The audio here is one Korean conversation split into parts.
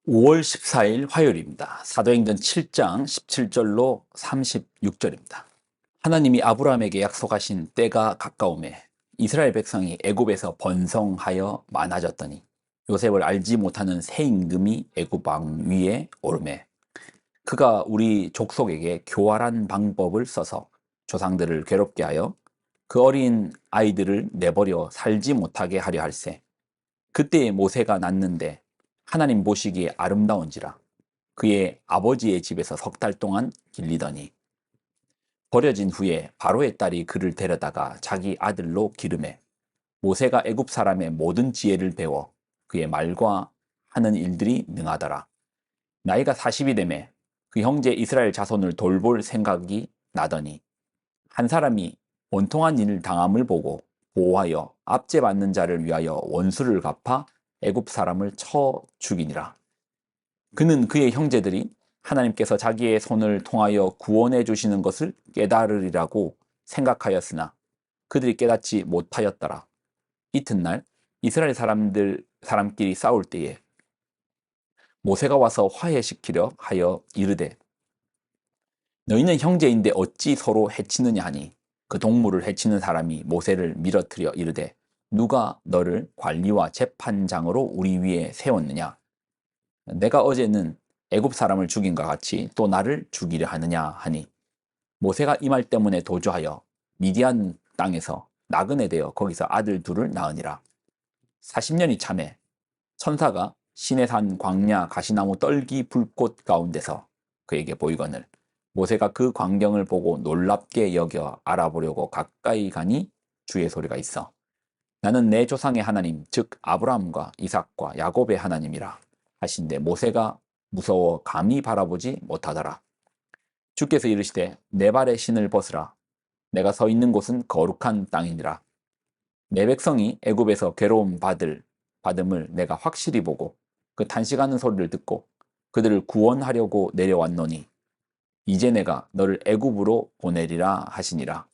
5월 14일 화요일입니다. 사도행전 7장 17절로 36절입니다. 하나님이 아브라함에게 약속하신 때가 가까우매 이스라엘 백성이 애굽에서 번성하여 많아졌더니 요셉을 알지 못하는 새 임금이 애굽 왕 위에 오르매 그가 우리 족속에게 교활한 방법을 써서 조상들을 괴롭게 하여 그 어린 아이들을 내버려 살지 못하게 하려 할세. 그때에 모세가 낳는데 하나님 보시기에 아름다운지라 그의 아버지의 집에서 석 달 동안 길리더니 버려진 후에 바로의 딸이 그를 데려다가 자기 아들로 기르매 모세가 애굽 사람의 모든 지혜를 배워 그의 말과 하는 일들이 능하더라. 나이가 40이 되매 그 형제 이스라엘 자손을 돌볼 생각이 나더니 한 사람이 원통한 일을 당함을 보고 보호하여 압제받는 자를 위하여 원수를 갚아 애굽 사람을 쳐 죽이니라. 그는 그의 형제들이 하나님께서 자기의 손을 통하여 구원해 주시는 것을 깨달으리라고 생각하였으나 그들이 깨닫지 못하였더라. 이튿날 이스라엘 사람끼리 싸울 때에 모세가 와서 화해시키려 하여 이르되 너희는 형제인데 어찌 서로 해치느냐 하니 그 동물을 해치는 사람이 모세를 밀어뜨려 이르되 누가 너를 관리와 재판장으로 우리 위에 세웠느냐 내가 어제는 애굽 사람을 죽인과 같이 또 나를 죽이려 하느냐 하니 모세가 이 말 때문에 도주하여 미디안 땅에서 나그네 되어 거기서 아들 둘을 낳으니라. 40년이 참에 천사가 시내산 광야 가시나무 떨기 불꽃 가운데서 그에게 보이거늘 모세가 그 광경을 보고 놀랍게 여겨 알아보려고 가까이 가니 주의 소리가 있어 나는 내 조상의 하나님 즉 아브라함과 이삭과 야곱의 하나님이라 하신데 모세가 무서워 감히 바라보지 못하더라. 주께서 이르시되 내 발의 신을 벗으라. 내가 서 있는 곳은 거룩한 땅이니라. 내 백성이 애굽에서 괴로움 받음을 내가 확실히 보고 그 탄식하는 소리를 듣고 그들을 구원하려고 내려왔노니 이제 내가 너를 애굽으로 보내리라 하시니라.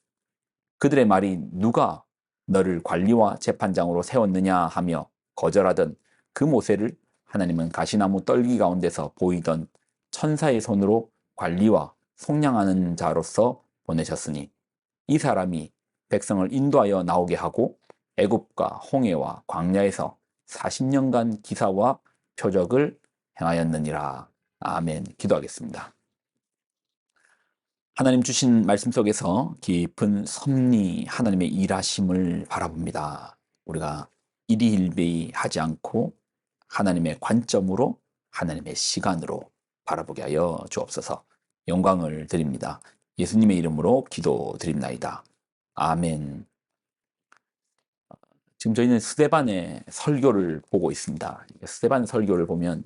그들의 말이 누가 너를 관리와 재판장으로 세웠느냐 하며 거절하던 그 모세를 하나님은 가시나무 떨기 가운데서 보이던 천사의 손으로 관리와 속량하는 자로서 보내셨으니 이 사람이 백성을 인도하여 나오게 하고 애굽과 홍해와 광야에서 40년간 기사와 표적을 행하였느니라. 아멘. 기도하겠습니다. 하나님 주신 말씀 속에서 깊은 섭리 하나님의 일하심을 바라봅니다. 우리가 일희일비히 하지 않고 하나님의 관점으로 하나님의 시간으로 바라보게 하여 주옵소서. 영광을 드립니다. 예수님의 이름으로 기도드립나이다. 아멘. 지금 저희는 스데반의 설교를 보고 있습니다. 스데반 설교를 보면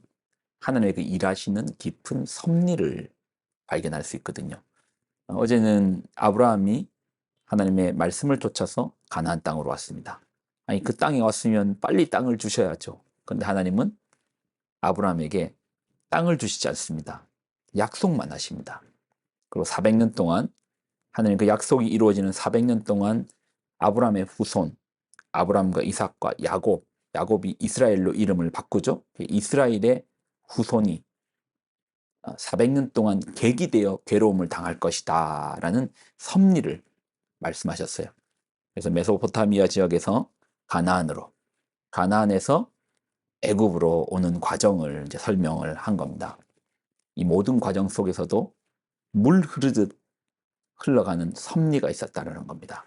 하나님의 그 일하시는 깊은 섭리를 발견할 수 있거든요. 어제는 아브라함이 하나님의 말씀을 쫓아서 가나안 땅으로 왔습니다. 아니 그 땅에 왔으면 빨리 땅을 주셔야죠. 그런데 하나님은 아브라함에게 땅을 주시지 않습니다. 약속만 하십니다. 그리고 400년 동안 하나님 그 약속이 이루어지는 400년 동안 아브라함의 후손 아브라함과 이삭과 야곱이 이스라엘로 이름을 바꾸죠. 이스라엘의 후손이 400년 동안 객이 되어 괴로움을 당할 것이다 라는 섭리를 말씀하셨어요. 그래서 메소포타미아 지역에서 가나안에서 애굽으로 오는 과정을 이제 설명을 한 겁니다. 이 모든 과정 속에서도 물 흐르듯 흘러가는 섭리가 있었다는 겁니다.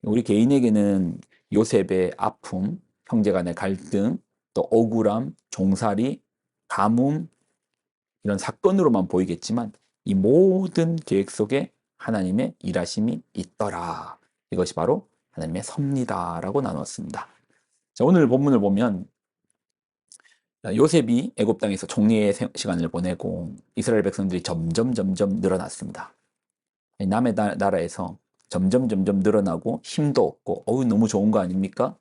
우리 개인에게는 요셉의 아픔, 형제간의 갈등, 또 억울함, 종살이, 가뭄 이런 사건으로만 보이겠지만 이 모든 계획 속에 하나님의 일하심이 있더라. 이것이 바로 하나님의 섭리다라고 나눴습니다. 자, 오늘 본문을 보면 요셉이 애굽 땅에서 종리의 시간을 보내고 이스라엘 백성들이 점점 늘어났습니다. 남의 나라에서 점점 늘어나고 힘도 없고 너무 좋은 거 아닙니까?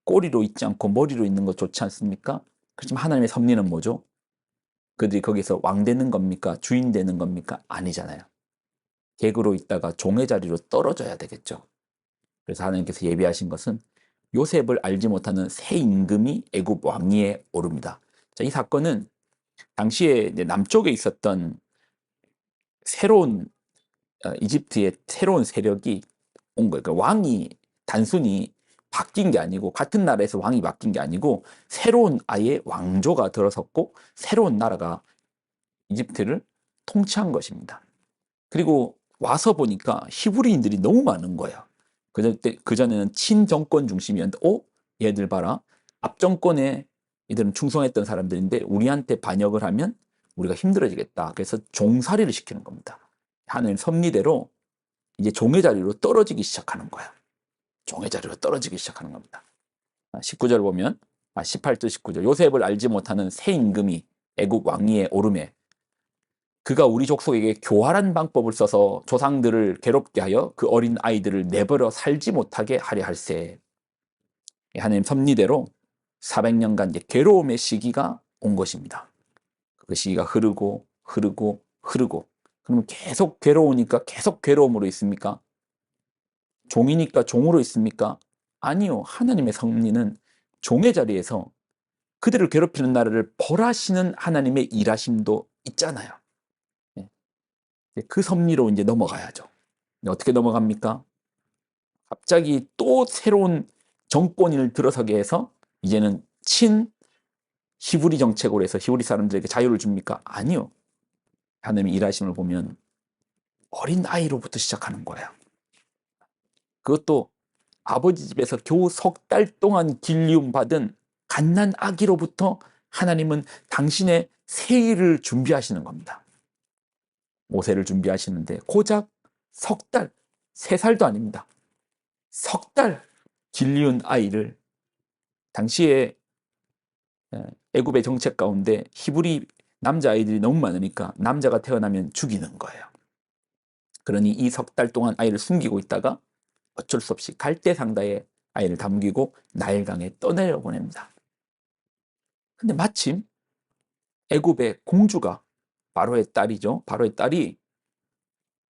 꼬리로 있지 않고 머리로 있는 거 좋지 않습니까? 그렇지만 하나님의 섭리는 뭐죠? 그들이 거기서 왕 되는 겁니까? 주인 되는 겁니까? 아니잖아요. 객으로 있다가 종의 자리로 떨어져야 되겠죠. 그래서 하나님께서 예비하신 것은 요셉을 알지 못하는 새 임금이 애굽 왕위에 오릅니다. 자, 이 사건은 당시에 이제 남쪽에 있었던 새로운 이집트의 새로운 세력이 온 거예요. 그러니까 왕이 단순히 바뀐 게 아니고 같은 나라에서 왕이 바뀐 게 아니고 새로운 아예 왕조가 들어섰고 새로운 나라가 이집트를 통치한 것입니다. 그리고 와서 보니까 히브리인들이 너무 많은 거예요. 그전에는 친정권 중심이었는데, 얘들 봐라. 앞정권에 이들은 충성했던 사람들인데 우리한테 반역을 하면 우리가 힘들어지겠다. 그래서 종살이를 시키는 겁니다. 하나님 섭리대로 이제 종의 자리로 떨어지기 시작하는 거야. 종의 자리로 떨어지기 시작하는 겁니다. 19절 보면 18절 19절 요셉을 알지 못하는 새 임금이 애굽 왕위에 오르매 그가 우리 족속에게 교활한 방법을 써서 조상들을 괴롭게 하여 그 어린 아이들을 내버려 살지 못하게 하려 할세. 하나님 섭리대로 400년간 이제 괴로움의 시기가 온 것입니다. 그 시기가 흐르고 흐르고 흐르고 그러면 계속 괴로우니까 계속 괴로움으로 있습니까? 종이니까 종으로 있습니까? 아니요. 하나님의 섭리는 종의 자리에서 그들을 괴롭히는 나라를 벌하시는 하나님의 일하심도 있잖아요. 그 섭리로 이제 넘어가야죠. 어떻게 넘어갑니까? 갑자기 또 새로운 정권을 들어서게 해서 이제는 히브리 정책으로 해서 히브리 사람들에게 자유를 줍니까? 아니요. 하나님의 일하심을 보면 어린 아이로부터 시작하는 거예요. 그것도 아버지 집에서 겨우 석 달 동안 길리움 받은 갓난 아기로부터 하나님은 당신의 새 일을 준비하시는 겁니다. 모세를 준비하시는데 고작 석 달, 3살도 아닙니다. 석 달 길리운 아이를 당시에 애굽의 정책 가운데 히브리 남자아이들이 너무 많으니까 남자가 태어나면 죽이는 거예요. 그러니 이 석 달 동안 아이를 숨기고 있다가 어쩔 수 없이 갈대상다에 아이를 담기고 나일강에 떠내려 보냅니다. 근데 마침 애굽의 공주가 바로의 딸이죠. 바로의 딸이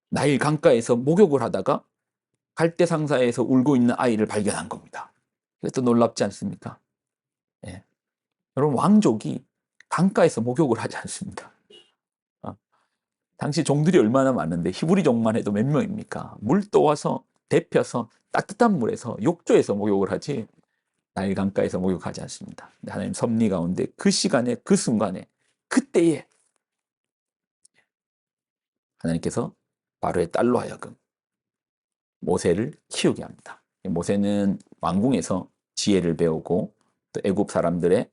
나일 강가에서 목욕을 하다가 갈대상사에서 울고 있는 아이를 발견한 겁니다. 이것도 놀랍지 않습니까? 예. 여러분 왕족이 강가에서 목욕을 하지 않습니다. 당시 종들이 얼마나 많은데 히브리 종만 해도 몇 명입니까? 물 떠와서 데펴서 따뜻한 물에서 욕조에서 목욕을 하지 나일 강가에서 목욕하지 않습니다. 하나님 섭리 가운데 그 시간에 그 순간에 그때에 하나님께서 바로의 딸로 하여금 모세를 키우게 합니다. 모세는 왕궁에서 지혜를 배우고 또 애굽 사람들의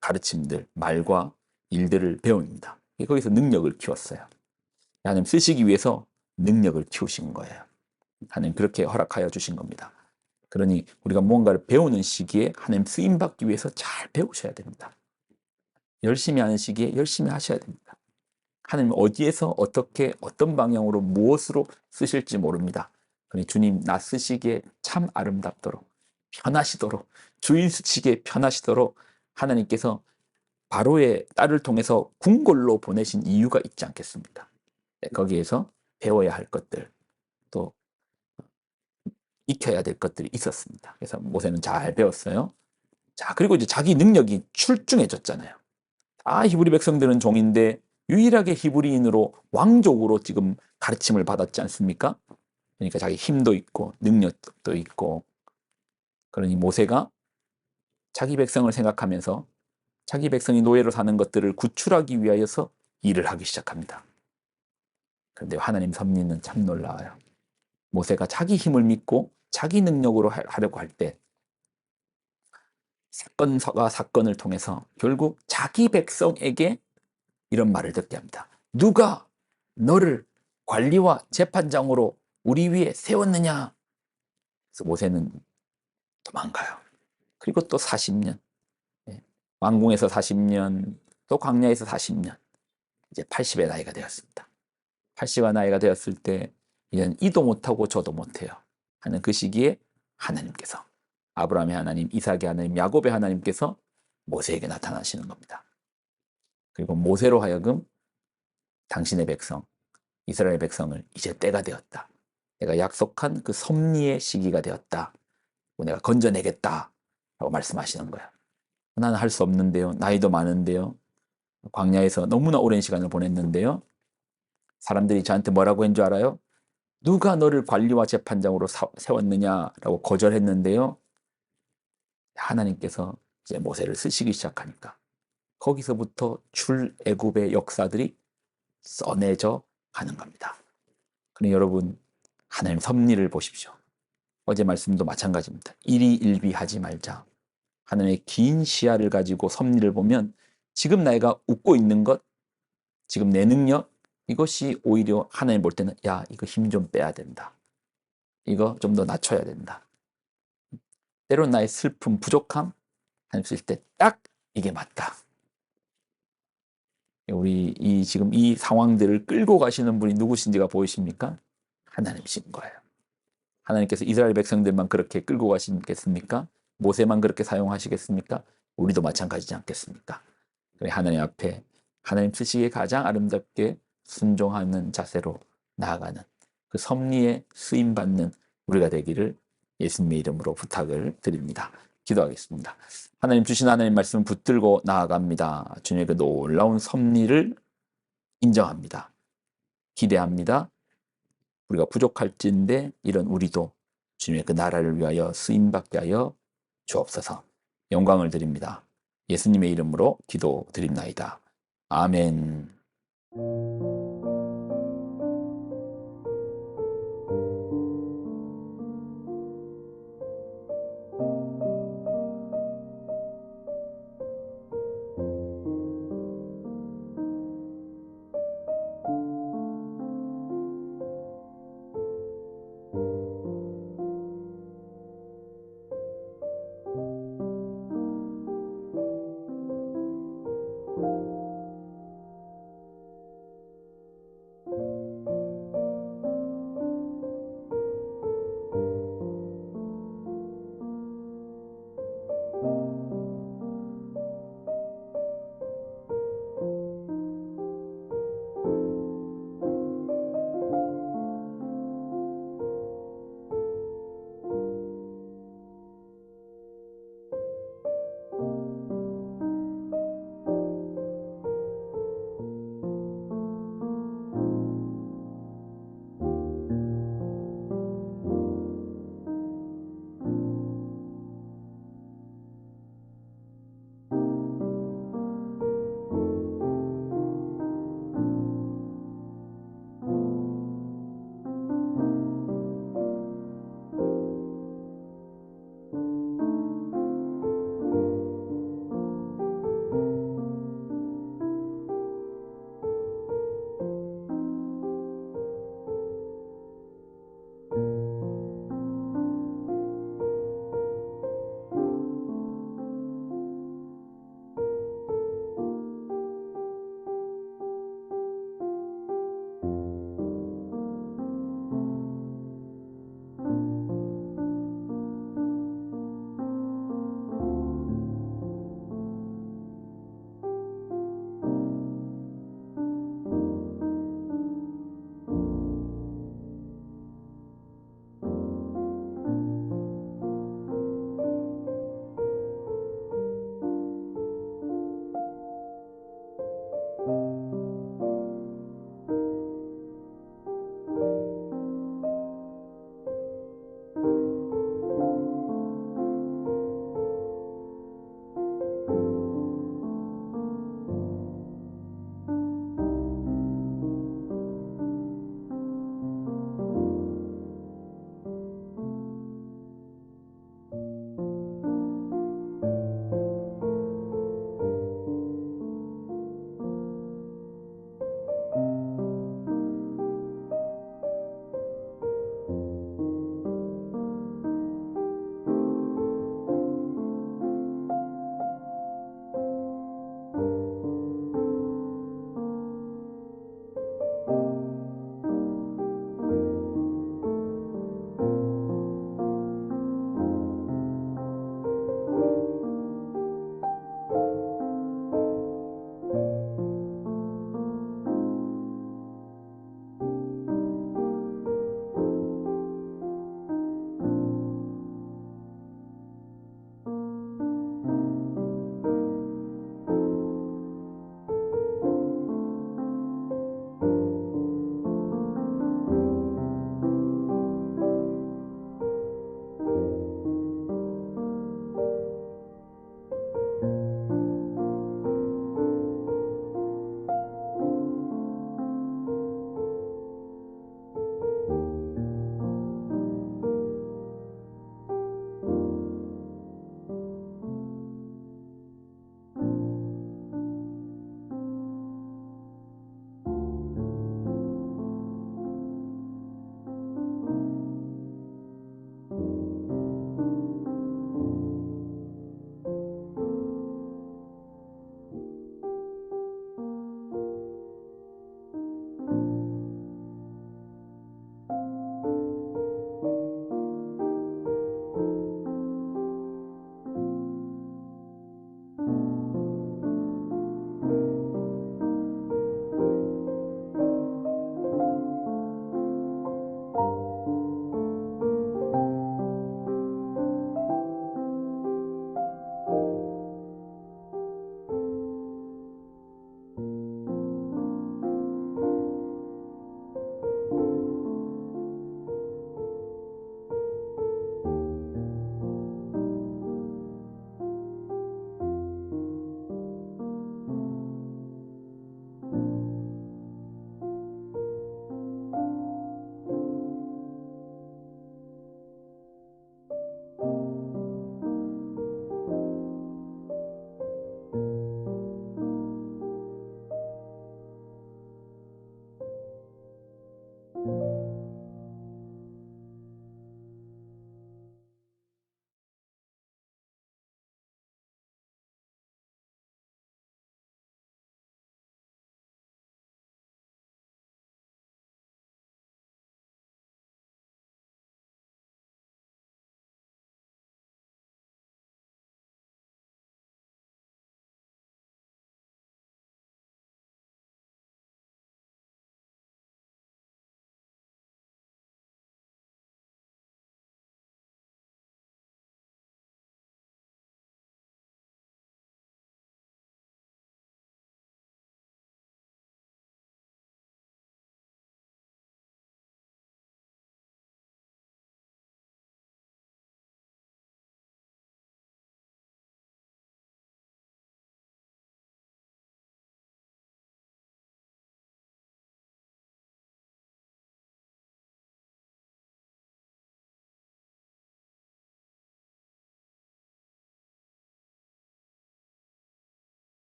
가르침들, 말과 일들을 배웁니다. 거기서 능력을 키웠어요. 하나님 쓰시기 위해서 능력을 키우신 거예요. 하나님 그렇게 허락하여 주신 겁니다. 그러니 우리가 무언가를 배우는 시기에 하나님 쓰임받기 위해서 잘 배우셔야 됩니다. 열심히 하는 시기에 열심히 하셔야 됩니다. 하나님 어디에서 어떻게 어떤 방향으로 무엇으로 쓰실지 모릅니다. 그러니 주님 나 쓰시기에 참 아름답도록 편하시도록 주인 쓰시기에 편하시도록 하나님께서 바로의 딸을 통해서 궁궐로 보내신 이유가 있지 않겠습니까? 거기에서 배워야 할 것들 또 익혀야 될 것들이 있었습니다. 그래서 모세는 잘 배웠어요. 자, 그리고 이제 자기 능력이 출중해졌잖아요. 다 히브리 백성들은 종인데 유일하게 히브리인으로 왕족으로 지금 가르침을 받았지 않습니까? 그러니까 자기 힘도 있고 능력도 있고 그러니 모세가 자기 백성을 생각하면서 자기 백성이 노예로 사는 것들을 구출하기 위하여서 일을 하기 시작합니다. 그런데 하나님 섭리는 참 놀라워요. 모세가 자기 힘을 믿고 자기 능력으로 하려고 할 때 사건과 사건을 통해서 결국 자기 백성에게 이런 말을 듣게 합니다. 누가 너를 관리와 재판장으로 우리 위에 세웠느냐? 그래서 모세는 도망가요. 그리고 또 40년, 왕궁에서 40년, 또 광야에서 40년, 이제 80의 나이가 되었습니다. 80의 나이가 되었을 때 이제는 이도 못하고 저도 못해요 하는 그 시기에 하나님께서 아브라함의 하나님, 이삭의 하나님, 야곱의 하나님께서 모세에게 나타나시는 겁니다. 그리고 모세로 하여금 당신의 백성, 이스라엘 백성을 이제 때가 되었다. 내가 약속한 그 섭리의 시기가 되었다. 내가 건져내겠다. 라고 말씀하시는 거야. 나는 할 수 없는데요. 나이도 많은데요. 광야에서 너무나 오랜 시간을 보냈는데요. 사람들이 저한테 뭐라고 한 줄 알아요? 누가 너를 관리와 재판장으로 세웠느냐라고 거절했는데요. 하나님께서 이제 모세를 쓰시기 시작하니까 거기서부터 출애굽의 역사들이 써내져 가는 겁니다. 그러니 여러분, 하나님 섭리를 보십시오. 어제 말씀도 마찬가지입니다. 일희일비하지 말자. 하나님의 긴 시야를 가지고 섭리를 보면 지금 내가 웃고 있는 것, 지금 내 능력, 이것이 오히려 하나님 볼 때는 야, 이거 힘 좀 빼야 된다. 이거 좀 더 낮춰야 된다. 때론 나의 슬픔, 부족함, 하나님 쓸 때 딱 이게 맞다. 우리 지금 이 상황들을 끌고 가시는 분이 누구신지가 보이십니까? 하나님이신 거예요. 하나님께서 이스라엘 백성들만 그렇게 끌고 가시겠습니까? 모세만 그렇게 사용하시겠습니까? 우리도 마찬가지지 않겠습니까? 하나님 앞에 하나님 쓰시기에 가장 아름답게 순종하는 자세로 나아가는 그 섭리에 쓰임받는 우리가 되기를 예수님의 이름으로 부탁을 드립니다. 기도하겠습니다. 하나님 주신 하나님 말씀을 붙들고 나아갑니다. 주님의 그 놀라운 섭리를 인정합니다. 기대합니다. 우리가 부족할진데 이런 우리도 주님의 그 나라를 위하여 쓰임받게 하여 주옵소서. 영광을 드립니다. 예수님의 이름으로 기도드립나이다. 아멘.